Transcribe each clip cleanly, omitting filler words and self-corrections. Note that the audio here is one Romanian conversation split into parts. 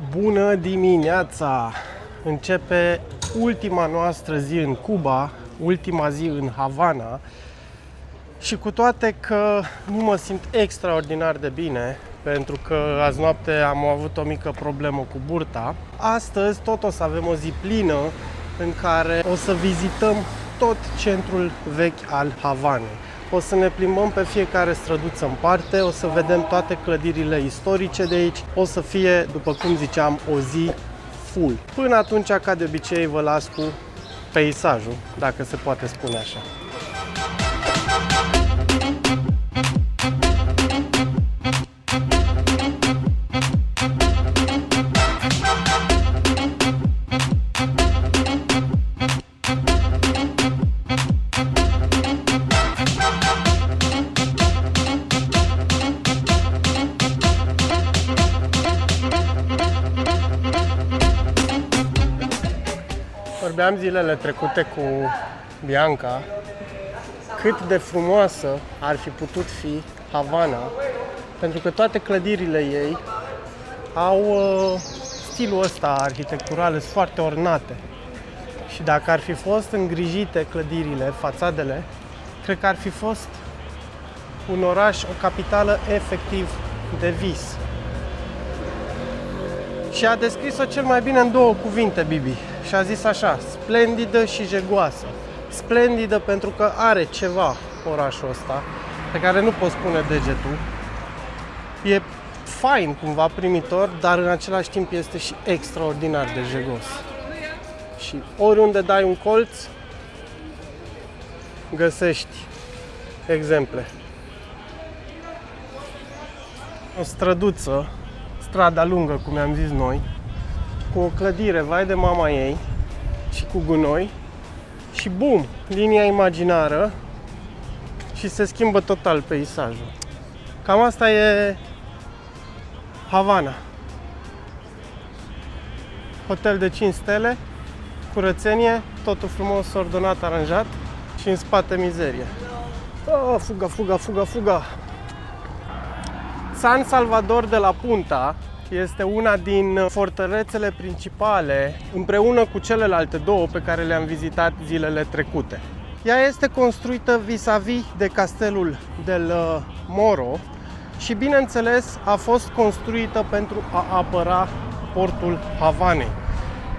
Bună dimineața! Începe ultima noastră zi în Cuba, ultima zi în Havana și cu toate că nu mă simt extraordinar de bine, pentru că azi noapte am avut o mică problemă cu burta, astăzi tot o să avem o zi plină în care o să vizităm tot centrul vechi al Havanei. O să ne plimbăm pe fiecare străduță în parte, o să vedem toate clădirile istorice de aici. O să fie, după cum ziceam, o zi full. Până atunci, ca de obicei, vă las cu peisajul, dacă se poate spune așa. Vorbeam zilele trecute cu Bianca cât de frumoasă ar fi putut fi Havana, pentru că toate clădirile ei au stilul ăsta arhitectural, sunt foarte ornate. Și dacă ar fi fost îngrijite clădirile, fațadele, cred că ar fi fost un oraș, o capitală efectiv de vis. Și a descris-o cel mai bine în două cuvinte, Bibi. Și a zis așa: splendidă și jegoasă. Splendidă pentru că are ceva orașul ăsta pe care nu poți pune degetul. E fain, cumva primitor, dar în același timp este și extraordinar de jegos. Și oriunde dai un colț, găsești exemple. O străduță, strada lungă, cum am zis noi, cu o clădire, vai de mama ei, și cu gunoi, și bum, linia imaginară și se schimbă total peisajul. Cam asta e Havana. Hotel de 5 stele, curățenie, totul frumos, ordonat, aranjat și în spate mizerie. Oh, fuga, fuga, fuga, fuga! San Salvador de la Punta este una din fortărețele principale, împreună cu celelalte două pe care le-am vizitat zilele trecute. Ea este construită vis-a-vis de castelul del Morro și, bineînțeles, a fost construită pentru a apăra portul Havanei.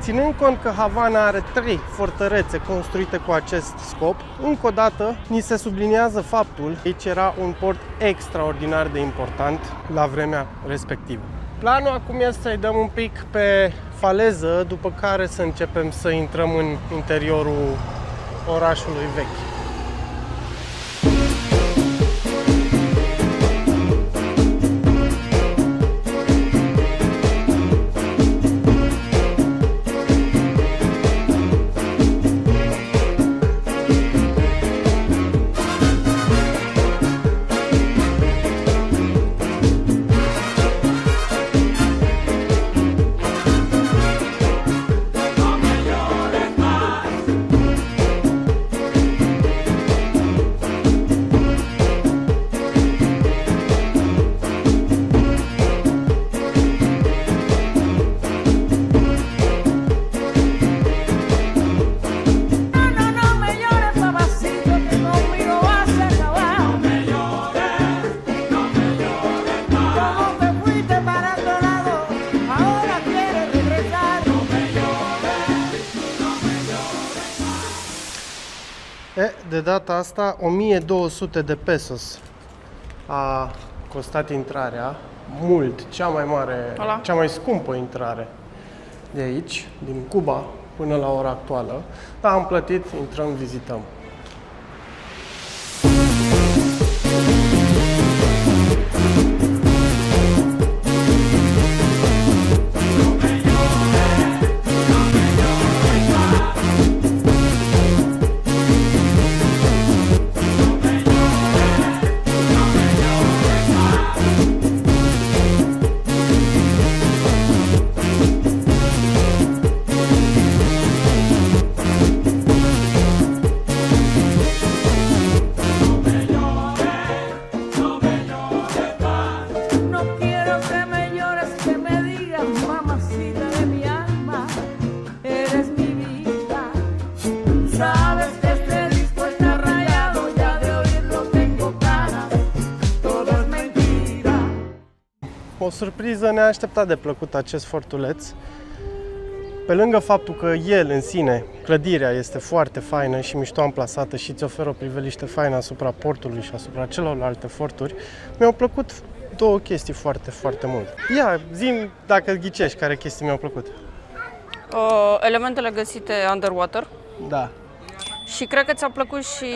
Ținând cont că Havana are 3 fortărețe construite cu acest scop, încă o dată ni se subliniază faptul că aici era un port extraordinar de important la vremea respectivă. Planul acum este să-i dăm un pic pe faleză, după care să începem să intrăm în interiorul orașului vechi. De data asta 1200 de pesos a costat intrarea, mult, cea mai scumpă intrare de aici, din Cuba, până la ora actuală. Dar am plătit, intrăm, vizităm. surpriză neașteptat de plăcută acest fortuleț. Pe lângă faptul că el în sine, clădirea este foarte faină și mișto amplasată și îți oferă o priveliște faină asupra portului și asupra celorlalte forturi, mi-au plăcut două chestii foarte, foarte mult. Ia, zi-mi dacă ghicești care chestii mi-au plăcut. Elementele găsite underwater. Da. Și cred că ți-a plăcut și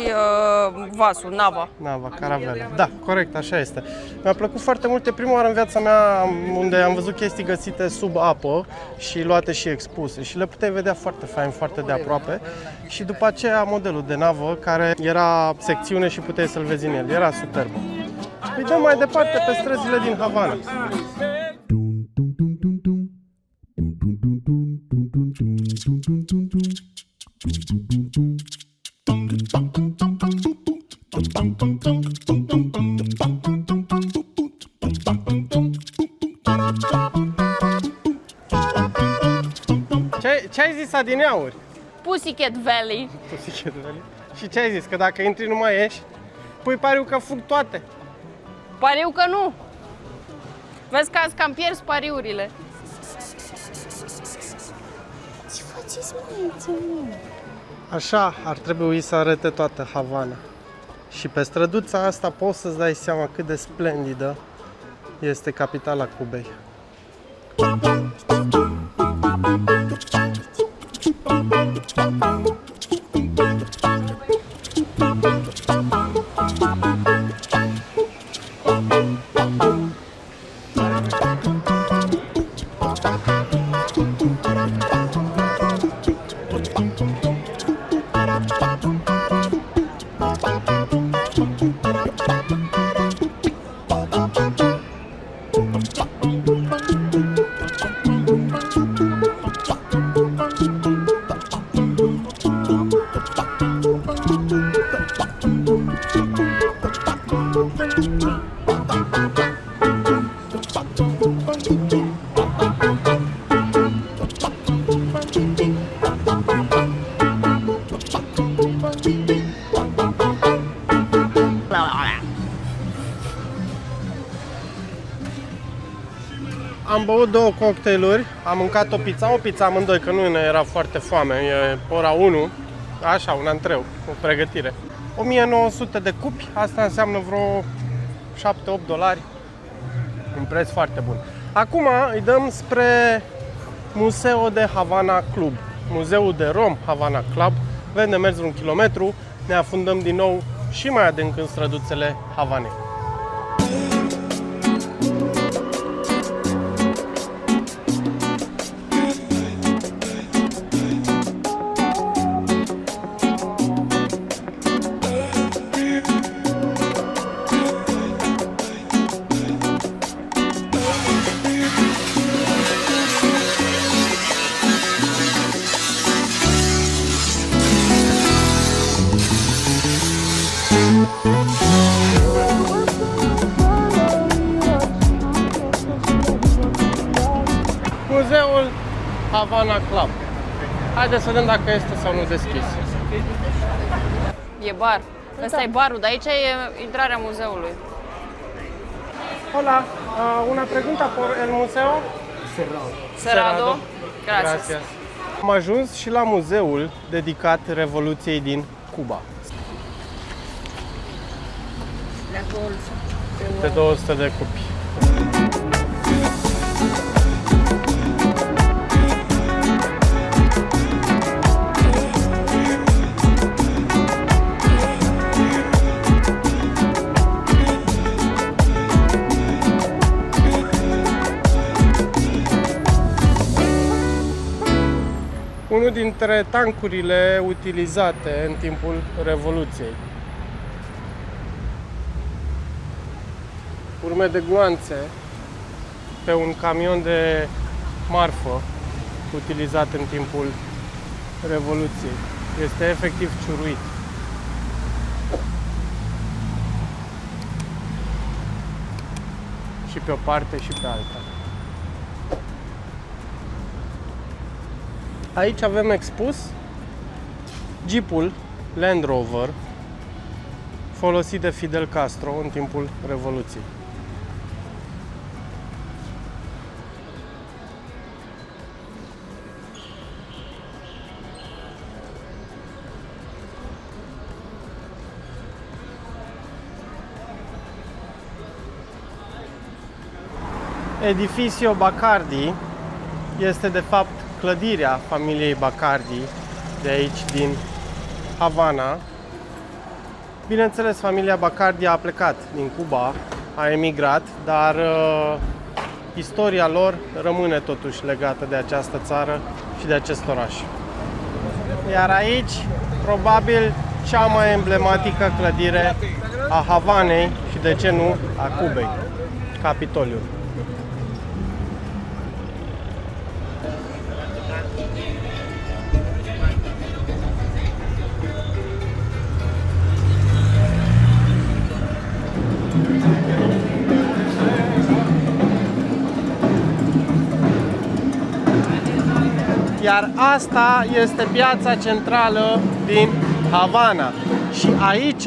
vasul, nava. Nava, caravela. Da, corect, așa este. Mi-a plăcut foarte mult. E prima oară în viața mea unde am văzut chestii găsite sub apă și luate și expuse. Și le puteai vedea foarte fain, foarte de aproape. Și după aceea modelul de navă, care era secțiune și puteai să-l vezi în el. Era superb. Mergem mai departe pe străzile din Havana. Ce ai zis adineauri? Pussycat Valley. Pussycat Valley. Și ce ai zis? Că dacă intri nu mai ieși? Păi pariu că fug toate. Pariu că nu. Vezi că azi cam pierzi pariurile. Ce faceți, măi? Așa ar trebui să arate toată Havana. Și pe străduța asta poți să-ți dai seama cât de splendidă este capitala Cubei. Am băut două cocktailuri, am mâncat o pizza amândoi, că nu ne era foarte foame, e ora 1, așa, un antreu, o pregătire. 1900 de cupi, asta înseamnă vreo 7-8 dolari, un preț foarte bun. Acum îi dăm spre Muzeul de Havana Club, Muzeul de Rom Havana Club, vedem de mers un kilometru, ne afundăm din nou și mai adânc în străduțele Havanei. Muzeul Havana Club. Haideți să vedem dacă este sau nu deschis. E bar. Ăsta e barul, dar aici e intrarea muzeului. Hola, una pregunta por el museo? Cerrado. Gracias. Am ajuns și la muzeul dedicat Revoluției din Cuba. De 200 de cupi. Unul dintre tancurile utilizate în timpul Revoluției. Urme de gloanțe pe un camion de marfă utilizat în timpul Revoluției. Este efectiv ciuruit. Și pe o parte și pe alta. Aici avem expus Jeepul Land Rover folosit de Fidel Castro în timpul Revoluției. Edificio Bacardi este de fapt clădirea familiei Bacardi de aici din Havana. Bineînțeles, familia Bacardi a plecat din Cuba, a emigrat, dar istoria lor rămâne totuși legată de această țară și de acest oraș. Iar aici, probabil, cea mai emblematică clădire a Havanei și, de ce nu, a Cubei, Capitoliul. Iar asta este piața centrală din Havana. Și aici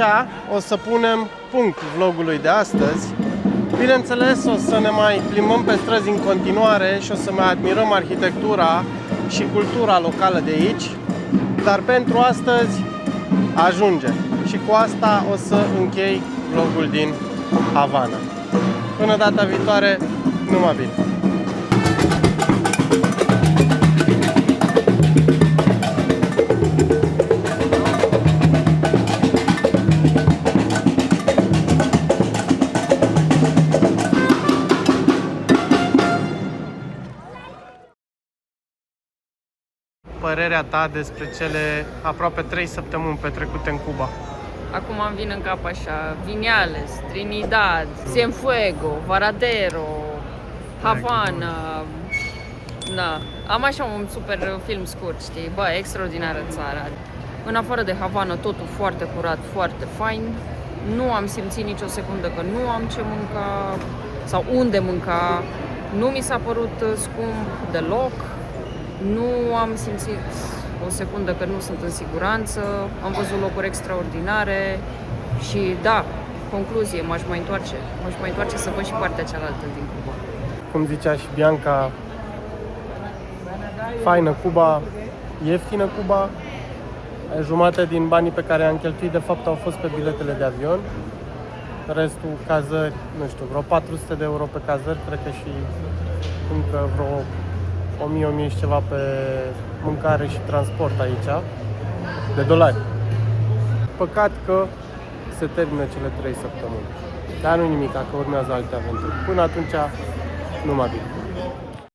o să punem punct vlogului de astăzi. Bineînțeles, o să ne mai plimbăm pe străzi în continuare și o să mai admirăm arhitectura și cultura locală de aici. Dar pentru astăzi ajunge. Și cu asta o să închei vlogul din Havana. Până data viitoare, numai bine! Părerea ta despre cele aproape 3 săptămâni petrecute în Cuba? Acum îmi vin în cap așa, Viñales, Trinidad, Cienfuegos, Varadero, Havana. Da, am așa un super film scurt, știi? Bă, extraordinară țara. În afară de Havana, totul foarte curat, foarte fain. Nu am simțit nicio secundă că nu am ce mânca sau unde mânca. Nu mi s-a părut scump deloc. Nu am simțit o secundă că nu sunt în siguranță, am văzut locuri extraordinare și da, concluzie, m-aș mai întoarce să văd și partea cealaltă din Cuba. Cum zicea și Bianca, faină Cuba, ieftină Cuba, jumătate din banii pe care am cheltuit de fapt au fost pe biletele de avion, restul cazări, nu știu, vreo 400 de euro pe cazări, cred că și încă vreo 1000 și ceva pe mâncare și transport aici, de dolari. Păcat că se termină cele 3 săptămâni. Dar nu nimic, că urmează alte aventuri. Până atunci, numai bine.